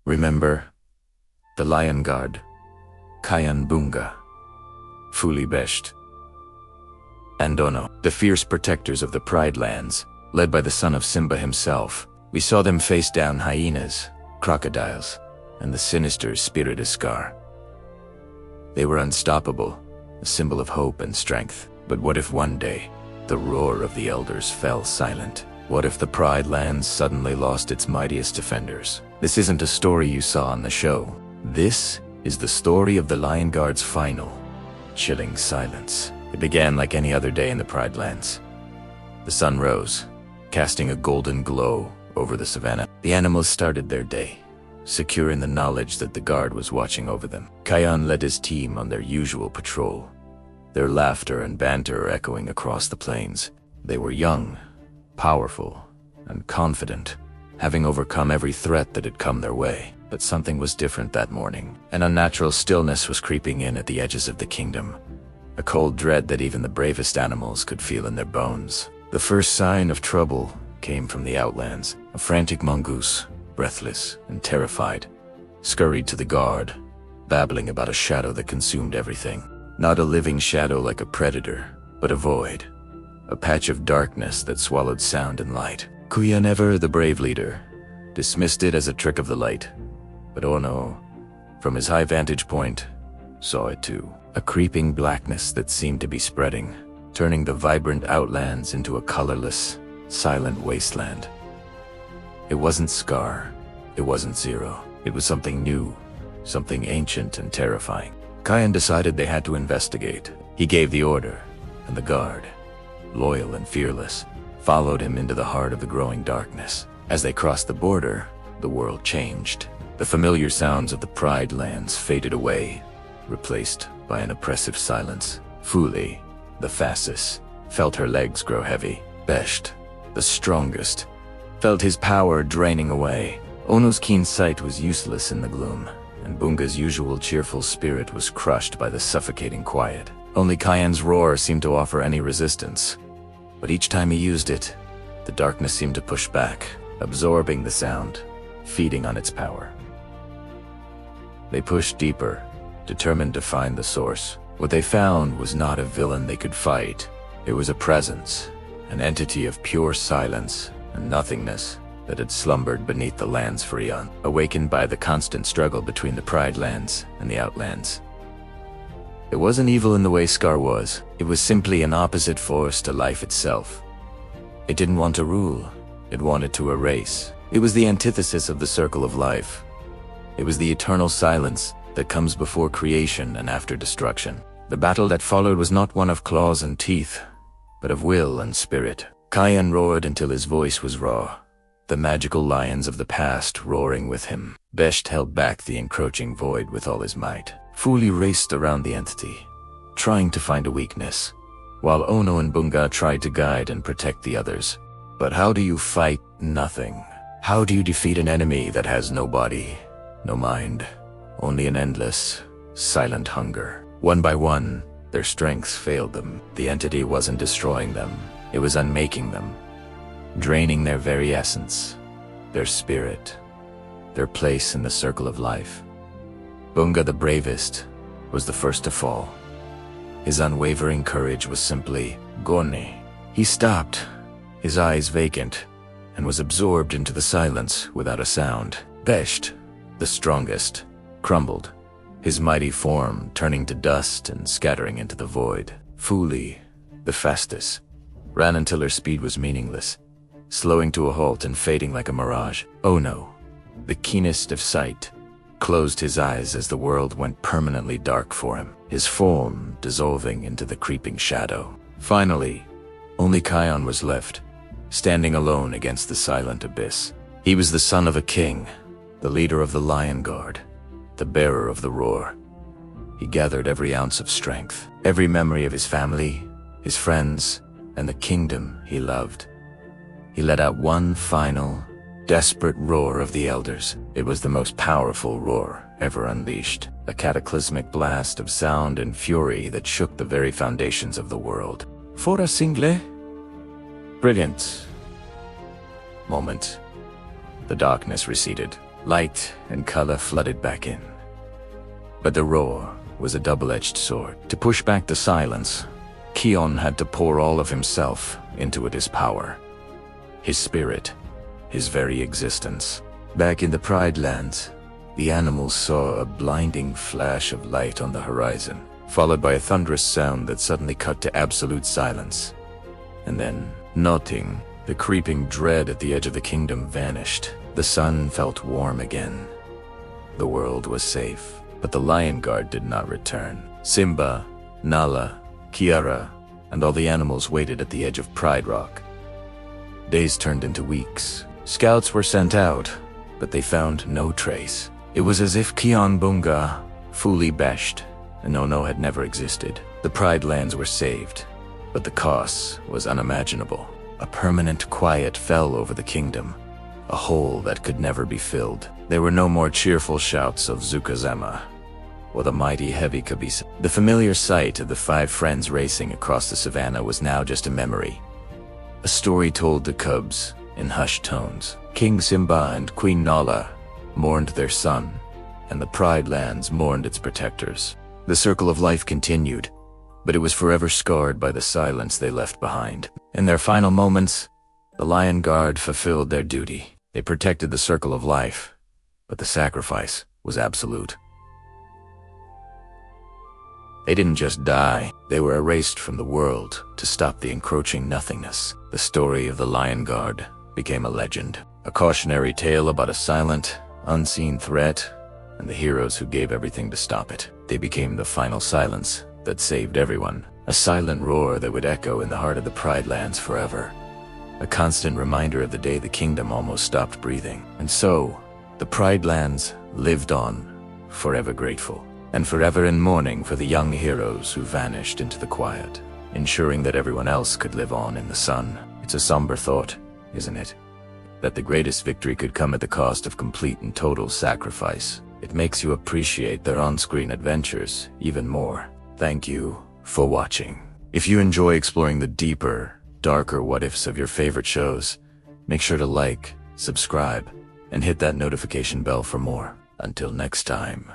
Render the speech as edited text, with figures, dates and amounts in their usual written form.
Remember, the Lion Guard, Kion Bunga, Fuli Besht, and Ono, the fierce protectors of the Pride Lands, led by the son of Simba himself. We saw them face down hyenas, crocodiles, and the sinister spirited Scar. They were unstoppable, a symbol of hope and strength. But what if one day, the roar of the elders fell silent? What if the Pride Lands suddenly lost its mightiest defenders? This isn't a story you saw on the show. This is the story of the Lion Guard's final, chilling silence. It began like any other day in the Pride Lands. The sun rose, casting a golden glow over the savannah. The animals started their day, secure in the knowledge that the guard was watching over them. Kion led his team on their usual patrol, their laughter and banter echoing across the plains. They were young, powerful, and confident, having overcome every threat that had come their way. But something was different that morning. An unnatural stillness was creeping in at the edges of the kingdom, a cold dread that even the bravest animals could feel in their bones. The first sign of trouble came from the outlands. A frantic mongoose, breathless and terrified, scurried to the guard, babbling about a shadow that consumed everything. Not a living shadow like a predator, but a void, a patch of darkness that swallowed sound and light. Kion, ever the brave leader, dismissed it as a trick of the light. But Ono, from his high vantage point, saw it too. A creeping blackness that seemed to be spreading, turning the vibrant outlands into a colorless, silent wasteland. It wasn't Scar, it wasn't Zero. It was something new, something ancient and terrifying. Kion decided they had to investigate. He gave the order, and the guard, loyal and fearless, followed him into the heart of the growing darkness. As they crossed the border, the world changed. The familiar sounds of the Pride Lands faded away, replaced by an oppressive silence. Fuli, the fastest, felt her legs grow heavy. Besht, the strongest, felt his power draining away. Ono's keen sight was useless in the gloom, and Bunga's usual cheerful spirit was crushed by the suffocating quiet. Only Kion's roar seemed to offer any resistance, but each time he used it, the darkness seemed to push back, absorbing the sound, feeding on its power. They pushed deeper, determined to find the source. What they found was not a villain they could fight. It was a presence, an entity of pure silence and nothingness that had slumbered beneath the lands for eon, awakened by the constant struggle between the Pride Lands and the Outlands. It wasn't evil in the way Scar was. It was simply an opposite force to life itself. It didn't want to rule. It wanted to erase. It was the antithesis of the circle of life. It was the eternal silence that comes before creation and after destruction. The battle that followed was not one of claws and teeth, but of will and spirit. Kion roared until his voice was raw, the magical lions of the past roaring with him. Besht held back the encroaching void with all his might. Fuli raced around the entity, trying to find a weakness, while Ono and Bunga tried to guide and protect the others. But how do you fight nothing? How do you defeat an enemy that has no body, no mind, only an endless, silent hunger? One by one, their strengths failed them. The entity wasn't destroying them, it was unmaking them, draining their very essence, their spirit, their place in the circle of life. Bunga, the bravest, was the first to fall. His unwavering courage was simply gone. He stopped, his eyes vacant, and was absorbed into the silence without a sound. Besht, the strongest, crumbled, his mighty form turning to dust and scattering into the void. Fuli, the fastest, ran until her speed was meaningless, slowing to a halt and fading like a mirage. Ono, the keenest of sight, closed his eyes as the world went permanently dark for him, his form dissolving into the creeping shadow. Finally, only Kion was left, standing alone against the silent abyss. He was the son of a king, the leader of the Lion Guard, the bearer of the roar. He gathered every ounce of strength, every memory of his family, his friends, and the kingdom he loved. He let out one final, desperate roar of the elders. It was the most powerful roar ever unleashed, a cataclysmic blast of sound and fury that shook the very foundations of the world. For a single, brilliant moment, the darkness receded. Light and color flooded back in. But the roar was a double-edged sword. To push back the silence, Kion had to pour all of himself into it, his power, his spirit, his very existence. Back in the Pride Lands, the animals saw a blinding flash of light on the horizon, followed by a thunderous sound that suddenly cut to absolute silence. And then, nothing, the creeping dread at the edge of the kingdom vanished. The sun felt warm again. The world was safe, but the Lion Guard did not return. Simba, Nala, Kiara, and all the animals waited at the edge of Pride Rock. Days turned into weeks. Scouts were sent out, but they found no trace. It was as if Kion Bunga, Fuli Besht, and Ono had never existed. The Pride Lands were saved, but the cost was unimaginable. A permanent quiet fell over the kingdom, a hole that could never be filled. There were no more cheerful shouts of Zukazema or the mighty heavy Kabisa. The familiar sight of the 5 friends racing across the savannah was now just a memory, a story told to cubs in hushed tones. King Simba and Queen Nala mourned their son, and the Pride Lands mourned its protectors. The circle of life continued, but it was forever scarred by the silence they left behind. In their final moments, the Lion Guard fulfilled their duty. They protected the circle of life, but the sacrifice was absolute. They didn't just die, they were erased from the world to stop the encroaching nothingness. The story of the Lion Guard became a legend, a cautionary tale about a silent, unseen threat and the heroes who gave everything to stop it. They became the final silence that saved everyone, a silent roar that would echo in the heart of the Pride Lands forever, a constant reminder of the day the kingdom almost stopped breathing. And so, the Pride Lands lived on, forever grateful, and forever in mourning for the young heroes who vanished into the quiet, ensuring that everyone else could live on in the sun. It's a somber thought, isn't it? That the greatest victory could come at the cost of complete and total sacrifice. It makes you appreciate their on-screen adventures even more. Thank you for watching. If you enjoy exploring the deeper, darker what-ifs of your favorite shows, make sure to like, subscribe, and hit that notification bell for more. Until next time.